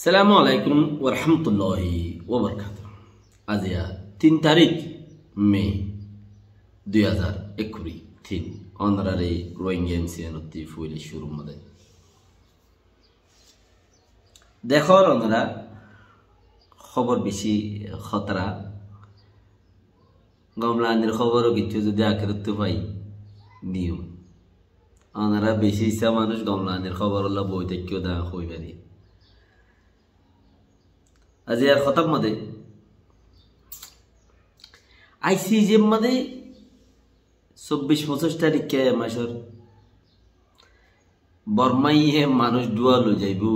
Assalamu alaikum warahmatullahi wabarakatuh. Azia 3 তারিখ মে 2023 honorary Rohingya MCNT ফুইলি শুরু মধ্যে দেখো ওনারা খবর বেশি খতরা গমলানের খবরও কিছু যদি আখেরতে পাই নিয়ম ওনারা বেশি ইচ্ছা মানুষ গমলানের খবর হলো বই থেকেও দা হই পারি आज यार खतम मध्ये आईसीजे मध्ये 24-25 तारीख मासर बर्माई हे मानुष डुआलो जाइबो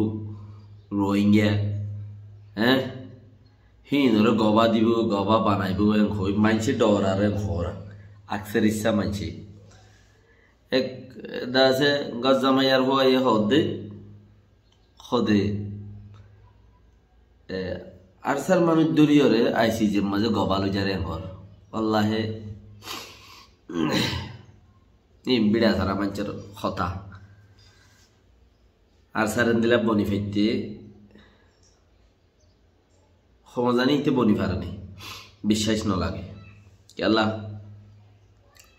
रोहिंग्या हिनरे गबा दिबो गबा बानाइबो एन खय मानसि डरारे खरा अक्सर इच्छा मानसि एक दासे गजमायार होय होदे खदे आरसार मानुष दुरियोरे आईसीजे मजे गबालो जारे घर अल्लाहे नी बिड़ा सारा मंचर खता आरसार दिला बनि फेते खमजानी इते बनि फारानी विश्वास न लागे कि अल्लाह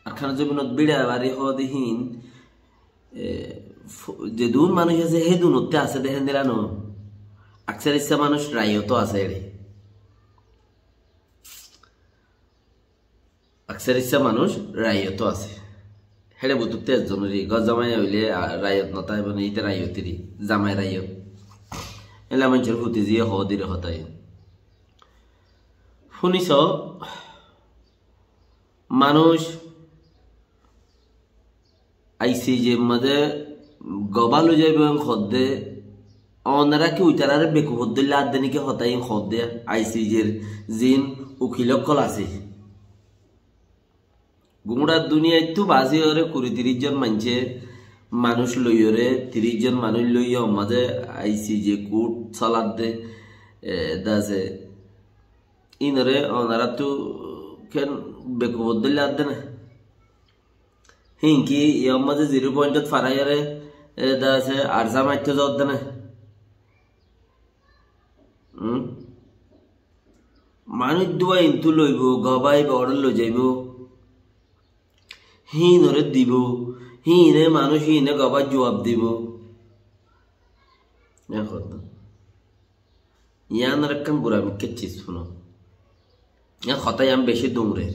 आरखान जमिनत बिड़ा बारी हदिहीन जे दून मानुष আছে হে দুনতে আছে দেখেন দিলানো अक्सर इच्छा मानुष रायो तो आसे रे अक्सर इच्छा मानुष रायो तो आसे हेडे बुतुते जनरी गजमाय हइले रायत नताय बने इते रायतिरी जामाय रायो एला मनचर हुति जिया हदिरे हताय শুনিছ मानुष आईसीजे मदे गबालो जाइबो खदे ओनरा की उतारारे बेकुबद्दुल्ला आदनी के होता ही खोद दिया आईसीजेर जिन उखिल कलासे गुंडा दुनिया तो बाजी ओरे कुरी 30 जन मानचे मानुष लइयोरे 30 जन मानुष लइयो मजे आईसीजे कोट सलाद दे दासे इनरे ओनरा तो केन बेकुबद्दुल्ला आदने हिंकी यो मजे 0 पॉइंट फरायरे दासे आरजा माइतो जदने मानुष दुआ इंतु लइब गबाई बड़ लो जाइब हिनरे दिब हिने मानुष हिने गबा जवाब दिब यान रकम बुरा मिके चीज सुनो या खतायाम बेशी दुमरेर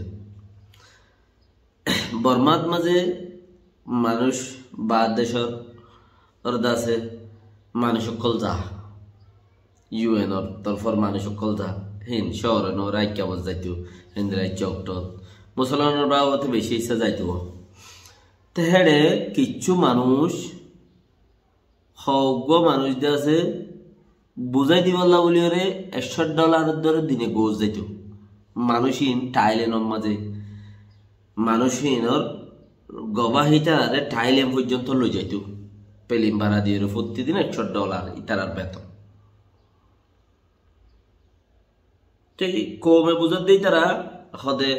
बर्मात मजे मानुष बाद देशर अर्दासे मानुष कल जा UN or तरफर मानुष कल जा हिन शहर नो राज्य बस जाइतो हिंद राज्य ऑक्टोबर मुसलमानर बावते बेशी इच्छा जाइतो तेहेडे किच्छु मानुष हगो मानुष दासे बुझाई दिवल्ला बलिओरे $100 दरे दिने गोज जाइतो मानुषिन थाईलैंडर माঝে मानुषिनर गवाहितारे थाईलैंड पर्यন্ত লই যাইতো পেলিম ভাড়া দিয়ে প্রতিদিন $100 ইতারার বেতন कोमे बुझत दे तारा खदे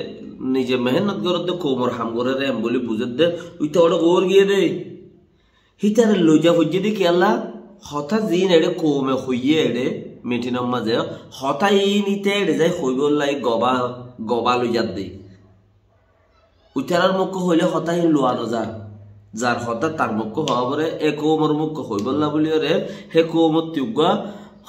निजे मेहनत करत दे कोमर हाम करे रे हम बोली बुझत दे उइते ओड गोर गिए दे हितारे लजा हुज्जे दे कि अल्लाह हता जिन एडे कोमे होइए एडे मिटिनम माजे हता इन इते एडे जाय होइबो लाई गबा लजा दे उइतारार मुख हइले हता इन लुआनो जा जार हता तार मुख हबरे ए कोमर मुख हइबो ला बलियो रे हे कोमत तुगा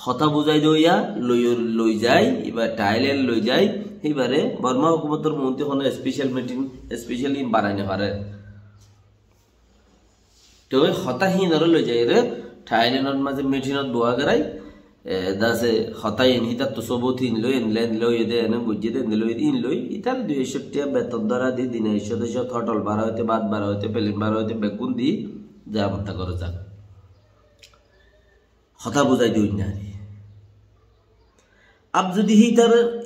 हता बुझाई दिया लई जाए एबार थाईलैंड लई जाए एबारे बर्मा हुकूमतर मन्त्री हन स्पेशल मीटिंग स्पेशली बानाइने पारे तो हता हिनर लई जाए रे थाईलैंडर माঝে मीटिंगत बुआ गराई दासे हता इन हिता तो सबोत इन लई दे एने बुझे दे लई इन लई इतार 260 টাকা বেতন ধরা দি দিনে 100 থটল বাড়া হইতে বাদ বাড়া হইতে পেলিন বাড়া হইতে বেগুন দি যা মত করে যা हता बुझाई दिउ ना अब जदि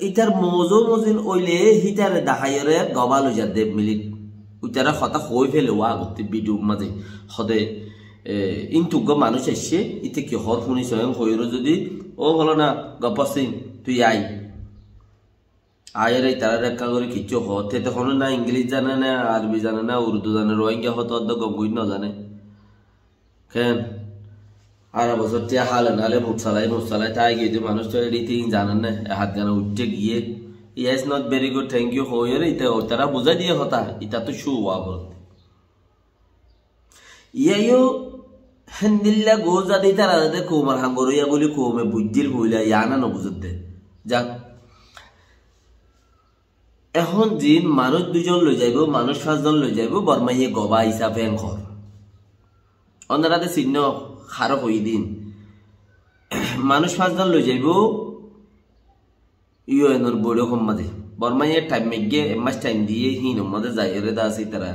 इतार मोजो मोजिन ओइले हितारे दाहायरे गबालो जा दे मिलिट उतारा हता होय फेले वा गति भिडिओ माঝে हदे इनतु ग मानुष एसे इते कि हर फुनि स्वयं होयरो जदि ओ हलो ना गपसिन तुई आई आयरे तारा रेखा करे किच्छु हते तखन ना इंग्लिश जाने ना अरबी जाने ना उर्दू जाने रोहिंग्या हतो अद्द गंगुई न जाने केन আর বছর টিয়া হালে নালে মুসালাই তাই গিয়ে মানুষ তো এটি তিন জানেন না হাত গানা উঠতে গিয়ে yes not very good thank you হয়ে রে ইতা তারা বুঝাই দিয়ে হতা ইতা তো শু হওয়া বলতে ইয়াইও হেন্দিল্লা গোজা দিই তারা দে কোমার হাঙ্গরিয়া বলি কোমে বুঝির হইলা ইয়ানা ন বুঝতে যাক এখন জিন মানুষ 2 জন লই যাইব মানুষ 5 জন লই যাইব বর্মাইয়ে গবা হিসাবে ঘর অন্যরাতে চিহ্ন খারো হই দিন মানুষ 5 জন লই যাইব ইও এনর বড় কম মাঝে বর্মাইয়ে টাইম মেগে মাস টাইম দিয়ে হিন মাঝে যাই রে দা আছে তারা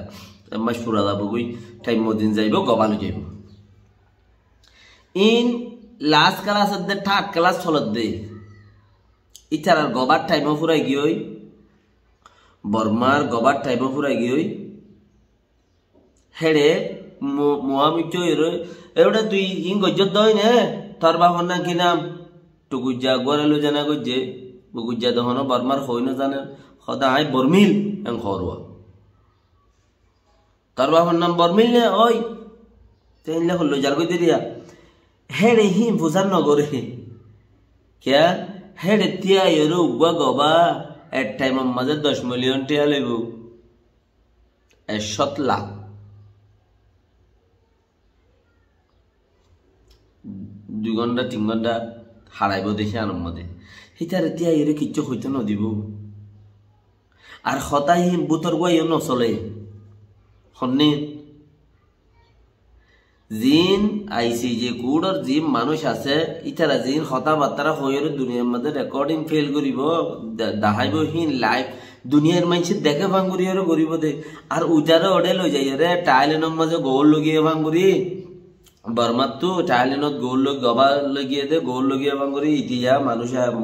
মাস পুরা যাব গই টাইম মদিন যাইব গবা লই যাইব ইন লাস্ট ক্লাস দে থার্ড ক্লাস চলত দে ইতার গবার টাইম ফুরাই গিয়ে বর্মার গবার টাইম ফুরাই গিয়ে হেড়ে মোহামিচ এওটা তুই ইং গজ্জত দই নে তোর বাপর না কি নাম টুকুজা গোয়ারেলো জানা গজ্জে গুজ্জা দহন বর্মার হই না জানে সদা আই বর্মিল এং খরুয়া তোর বাপর নাম বর্মিল নে ওই তেইনলে হলো যার গই দিয়া হেড়ে হি বুঝার নগরে क्या हेड़े तिया एरो उगवा गबा एट टाइम माजे 10 मिलियन टिया लेबो 1 लाख 2 ঘন্টা 3 ঘন্টা হারাইবো দেখি আনম মধ্যে হিতারে তিয়া এরে কিচ্ছু হইতো না দিব আর হতাই বুতর গয় ন চলে হন্নি জিন আইসি যে কুড়র জিম মানুষ আছে ইতারা জিন হতা বার্তারা হইরে দুনিয়ার মধ্যে রেকর্ডিং ফেল করিব দেখাইব হিন লাইভ দুনিয়ার মানুষ দেখে ভাঙ্গুরি আর করিব দে আর উজারে ওডে লই যাই রে টাইলেনের মাঝে গোল লগিয়ে ভাঙ্গুরি বর্মাত তো টাইলেনত গোল লগ গবা লগিয়ে দে গোল লগিয়ে ভাঙ্গুরি ইতিয়া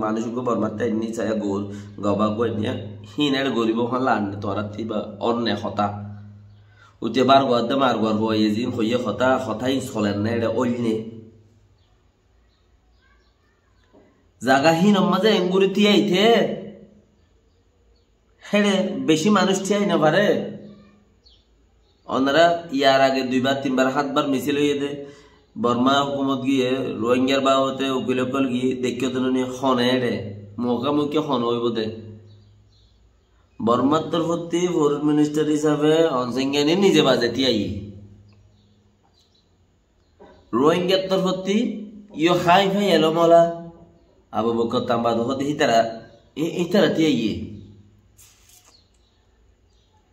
মানুষকে বর্মাতে এমনি চাই গোল গবা গো নিয়া হিন আর গরিব হলা আন তোরা তিবা অন্য হতা উতে বার গদে মার গর হয়ে জিন হইয়ে হতাই চলেন না এটা অইনে জাগাহীন মাঝে এঙ্গুরি তিয়াইতে হেড়ে বেশি মানুষ তিয়াই না পারে ওনারা ইয়ার আগে 2 বার 3 বার 7 বার মিছিল হইয়ে দে বর্মা হুকুমত গিয়ে রোহিঙ্গার বাবতে উকিলকল গিয়ে দেখিও তো হনে রে মুখামুখি হন হইব দে বর্মার তরফতি ফরেন মিনিস্টার হিসাবে অনসেঙ্গানি নিজে বাজেতি আই রোহিঙ্গার তরফতি ইয়ো হাই ভাই এলো মলা আবু বকর তাম্বা দহতি হিতারা তিয়াই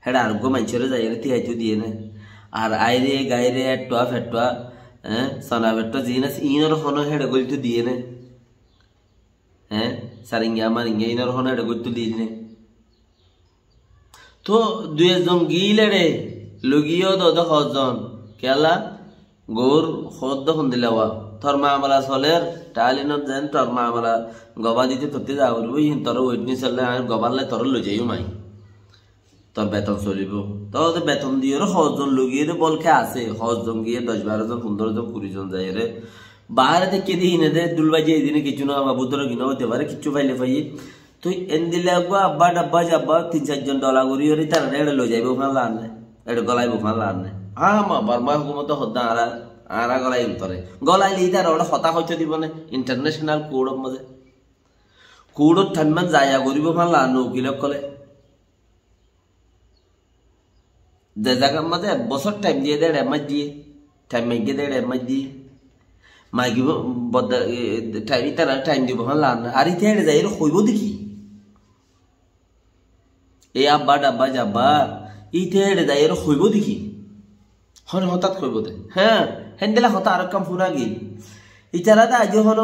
হেডা আর গো মানছরে যাই রে তিয়াইতো দিয়ে না আর আইরে গাইরে এট্টা ফেট্টা সনা ফেট্টা জিনাস ইনর হনো হেডা গলতো দিয়ে না সারিঙ্গা মারিঙ্গা ইনর হনো হেডা গলতো দিয়ে না তো 2 জন গিলে রে লগিও দদ হজন কেলা গোর হদ হন দিলাওয়া তোর মামলা চলের টালিনত যেন তোর মামলা গবা দিতে তোতে যাবো ইন তোর ওইটনি চললে আমি গবালে তোর লই যাইও মাই তোর বেতন চলিব তোর বেতন দিয়ে হজন লগিয়ে দে বলকে আছে হজন গিয়ে 10-12 জন 15 জন 20 জন যাই রে বাইরে থেকে দিনে দে দুলবাজি এদিনে কিছু না বাবু তোর কিনা হতে পারে কিছু পাইলে পাই তুই এন্দিলে গো আব্বা ডাব্বা যাব্বা 3-4 জন ডলা করি ওরে তার এড়ে লই যাইবো ফান লানে এড়ে গলাইবো ফান লানে মা বর্মা হুকুমত হদ্দা আরা গলাই উতরে গলাইলি তার ওড়া হতা হইতে দিব না ইন্টারন্যাশনাল কোড মধ্যে কোডত ঠান্ডা যায়া করিব ফান লানো কিলক কলে যে জায়গা মধ্যে বছর টাইম দিয়ে দেড় মাস দিয়ে টাইম মেগে দেড় মাস দিয়ে মাইগিব বদা টাইম তারা টাইম দিব ফান লান আর ইতে এড়ে যাই হইব দেখি এই আব্বা ডাব্বা যাব্বা ইতে এড়ে যাই হইব দেখি হন হঠাৎ হইব দে হেন্দেলা হতা আর কাম ফুরা গিল ইতারা দা আজ হন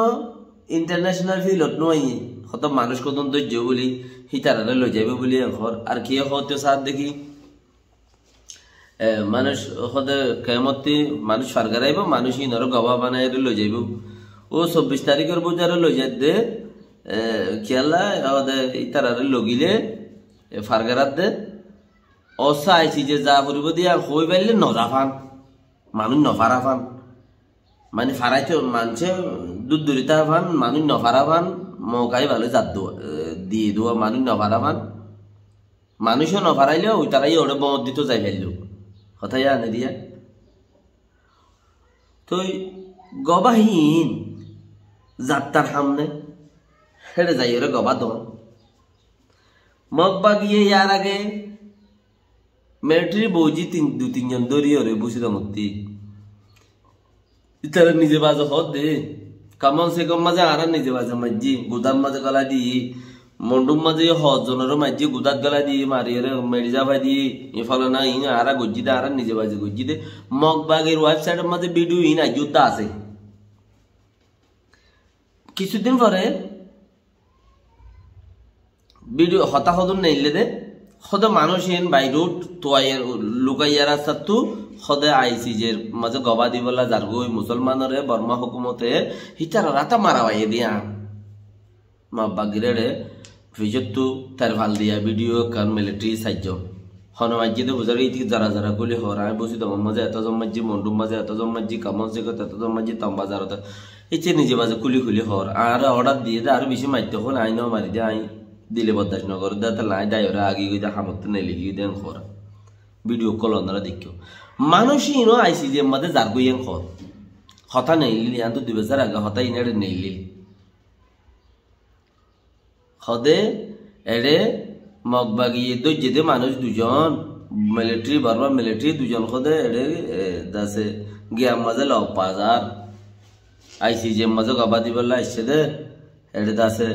ইন্টারন্যাশনাল ফিল্ডত নয় হত মানুষ কদম ধৈর্য বলি হিতারা লই যাইবে বলি ঘর আর কি হতে সাথ দেখি মানুষ হতে কেমতি মানুষ ফারগারাইব মানুষ ইনর গবা বানাই লই যাইব ও 24 তারিখের বুঝারে লই যাই দে খেলা ইতারা লগিলে ফারগারাত দে অসা আইছি যে যা করিব দিয়া হই পাইলে নজা ফান মানুষ নফারা ফান মানে ফারাইতে মানছে দূর দূরিতা ফান মানুষ নফারা ফান মকাই ভালো জাত দিয়ে দেওয়া মানুষ নফারা ফান মানুষও নফারাইলে ওই তারাই ওরে বমত দিত যাই ফেললো কথাই আনে দিয়া তো গবাহীন যাত্রার সামনে হেঁটে যাই ওরে গবা দন মগবা গিয়ে ইয়ার আগে মিলিটারি বৌজি 2-3 জন দৌড়িয়ে ওরে বসিত মূর্তি ইতারা নিজে বাজে হদ দে কামন সে কম মাঝে আর নিজে বাজে মাঝি গুদাম মাঝে গলা দিয়ে মন্ডুম মাঝে হজনের মাঝি গুদাত গলা দিয়ে মারিয়ে মেডিজা ভাই দিয়ে ইফালে না ইন আর গজ্জি দে আর নিজে বাজে গজ্জি দে মগবাগের ওয়েবসাইটের মাঝে ভিডিও ইন আজুতা আছে কিছুদিন পরে ভিডিও হতাহত নেইলে দে সদে মানুষ এন বাইরুট তোয়াইয়ের লুকাইয়ার রাস্তা তু সদে আইসি যে মাঝে গবা দিবলা জারগুই মুসলমানরে বর্মা হুকুমতে হিতার রাতা মারা বাইয়ে দিয়া মা বাগিরে ফিজতু তার ভাল দিয়া ভিডিও কান মিলিটারি সাহায্য হনমাজ্জিদে বুঝার ইতি যারা যারা গুলি হর আমি বসি তোমার মাঝে এত জম্মাজ্জি মন্ডুম মাঝে এত জম্মাজ্জি কামন সেগত এত জম্মাজ্জি তম্বাজারত ইচ্ছে নিজে মাঝে কুলি খুলি হর আর অর্ডার দিয়ে দে আর বেশি মারতে হন আইন মারি দে আই দিলে বদাস নগর দে লাই ডাইরে আগে গিয়ে হামতে নেই লিখি দেন খর ভিডিও কল ওনারা দেখিও মানুষই ইনো আইসি যে মাঝে যার গইয়েন খর হতা নেই লিলি আন তো 2 বছর আগে হতা ইনারে নেই লিলি হদে এড়ে মগবাগিয়ে তো যেতে মানুষ 2জন মিলিটারি বর্মা মিলিটারি 2জন হদে এড়ে দাসে গিয়া মাঝে লও বাজার আইসি যে মাঝে গবা দিবলা আইসে দে এড়ে দাসে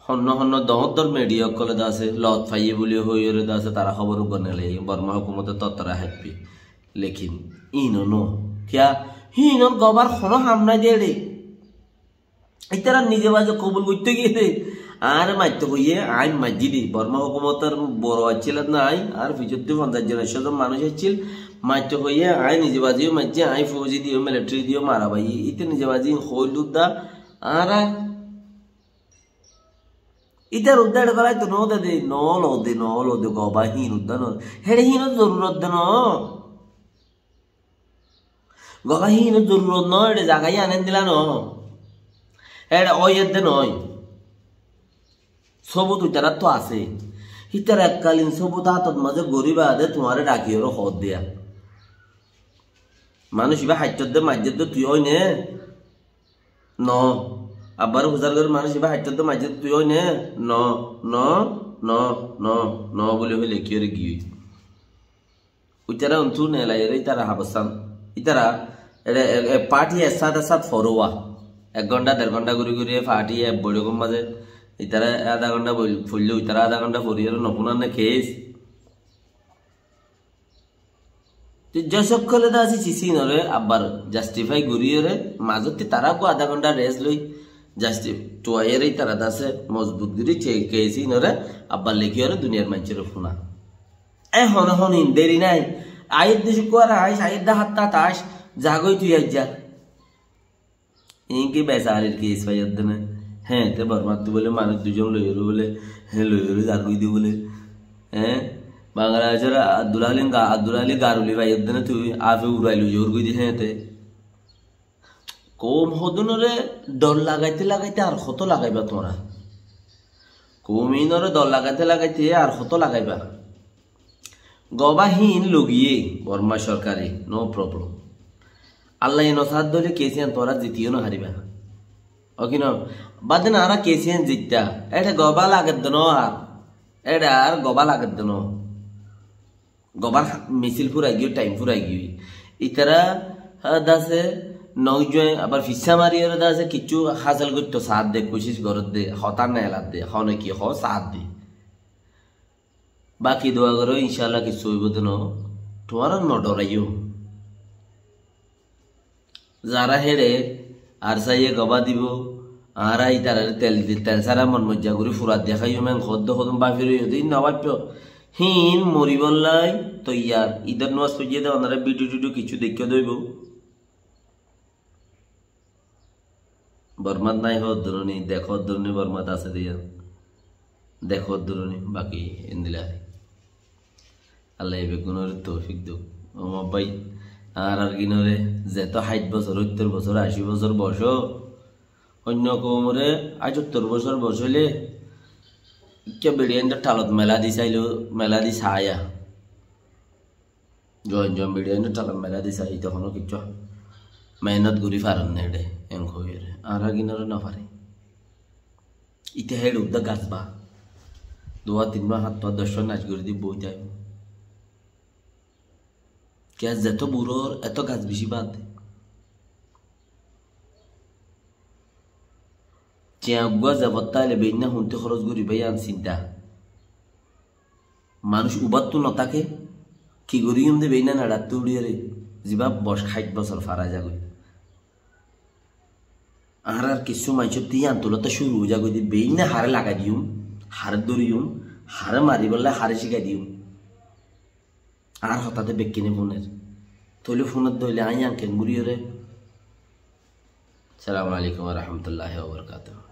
হন্য হন্য দহদর মিডিয়া কলে দাসে লত ফাইয়ে বলি হইরে দাসে তারা খবর বনেলে বর্মা হুকুমতে ততরা হ্যাপি লেকিন ইনো নো কিয়া হিনর গবার খন হামনা দিয়ে রে ইতারা নিজে বাজে কবুল করতে গিয়ে আর মারতে হইয়ে আইন মাঝি দি বর্মা হুকুমতের বড় আছিল না আই আর 50-50 জন মানুষ আছিল মারতে হইয়ে আই নিজে বাজিও মাঝে আই ফৌজি দিও মিলিটারি দিও মারা ভাই ইতে নিজে বাজি হইলুদা আর ইতার উদ্ধার করাই তো নো দে নো দে গবা হিন উদ্ধার হেড়ে হিন জরুরত দে ন গবা হিন জরুরত ন এটা জাগাই আনেন দিলা ন এটা ওয়ের দে নয় সবুত ইতারা তো আছে ইতার এককালীন সবুত হাতত মাঝে গরিবা দে তোমারে ডাকিওর হদ দেয়া মানুষ ইবা হাইটত দে মাঝে তো তুই ওই নে ন আবার হুজার করে মানুষ ইবা হাইটত দে মাঝে তুই ওই নে ন ন ন ন ন বলে হইলে কি রে গিয়ে ইতারা অন্তু নে লাইরে ইতারা হাবসান ইতারা পার্টি এসাদ ফরোয়া 1 ঘন্টা 1.5 ঘন্টা ঘুরি ফাটি বড় মাঝে ইতারা আধা ঘন্টা ফুললে ইতারা আধা ঘন্টা ফুরিয়ে নপুনার খেয়েছ যশকলে দাসি চিসি নরে আবার জাস্টিফাই ঘুরিয়ে মাজতে তারা কো আধা ঘন্টা রেস্ট লই জাস্টি টুয়াইরে তারা দাসে মজবুত গিরি কেসি নরে আবার লেখিয়ে দুনিয়ার মানুষের ফোনা এ হন হন দেরি নাই আয়ের দেশে কোয়ার আইস আয়ের দা হাত তাস জাগই তুই আজ যা ইনকে বেসারের কেস পাইয়ার দেনে হ্যাঁ তে বরমাত বলে মানুষ 2জন লইরু বলে হ্যাঁ লইরু জাগই দি বলে হ্যাঁ বাংলাদেশের আব্দুল আলী গারুলি পাইয়ার দেনে তুই আফে উড়াইলু জোর গই দি হ্যাঁ তে কম হদনরে ডর লাগাইতে আর কত লাগাইবা তোমরা কমিনরে ডর লাগাইতে আর কত লাগাইবা গবাহীন লগিয়ে বর্মা সরকারি নো প্রবলেম আল্লাহ নসাদ দলে কেসিয়ান তোরা জিতিও না হারিবা ওকিন বাদে না আর কেসিয়ান জিততা এটা গবা লাগত দন আর এটা আর গবা লাগত দন গবার মিছিল ফুরাই গিয়ে টাইম ফুরাই গিয়ে ইতারা দাসে নজয় আবার ফিসা মারিয়ে দাসে কিছু হাসিল করতো সাথ দে কোশিশ করত দে হতার না এলাত দে হনে কি হ সাথ দে বাকি দোয়া করো ইনশাআল্লাহ কিছু হইব দেন তোমার ন ডরাইও যারা হেড়ে আর চাইয়ে গবা দিব আর আই তার তেল সারা মন মজ্জা করে ফুরাত দেখাইও মেন খদ্দ খদম বাফির দিন নবাপ্য হিন মরিবল্লাই তৈয়ার ঈদের নামাজ পড়িয়ে দেওয়া ওনারা ভিডিও টিডিও কিছু দেখে দইব বর্মাত নাই হওয়ার ধরনি দেখো ধরনি বর্মাত আছে দিয়া দেখো ধরনি বাকি এন্দিলা আল্লাহ বেগুনের তৌফিক দুক আমার ভাই আর কিনরে যেত 60 বছর 70 বছর 80 বছর বয়স অন্য কোমরে 75 বছর বয়স হইলে কে বেড়িয়ানটা ঠালত মেলা দি চাইলো মেলা দি ছায়া জয়েন জয়েন ভিডিও এনে টালাম মেলা দিছে এই তখনও কিচ্ছু মেহনত করি পারেন না এডে এম হয়ে আর কিনারে না পারে ইতে হেড উদ্যোগ গাছবা 2-3 মাস 7-10 নাচ করে দিয়ে বই যায় গ্যাস যত বুড়োর এত গাছ বেশি বাদ চেয়াগুয়া যাবত্তাইলে বেইনা হুনতে খরচ করি ভাই আন চিন্তা মানুষ উবাত তো নতাকে কি করি দে বেইনা না রাত উড়িয়ে রে যা 60 বছর ফারা যাগই আর কিছু মাইছত দিয়ে আন্তলতা শুরু হয়ে যাগই দি বেইনা হারে লাগা দিউম হারে দরিউম হারে মারি বললে হারে শিখাই দিউম আর হঠাৎ বেকিনে ফোনের তৈলে ফোনের দইলে আই আঙ্কেন মুড়িয়ে রে। আসসালামু আলাইকুম ওয়া রাহমাতুল্লাহি ওয়া বারাকাতুহু।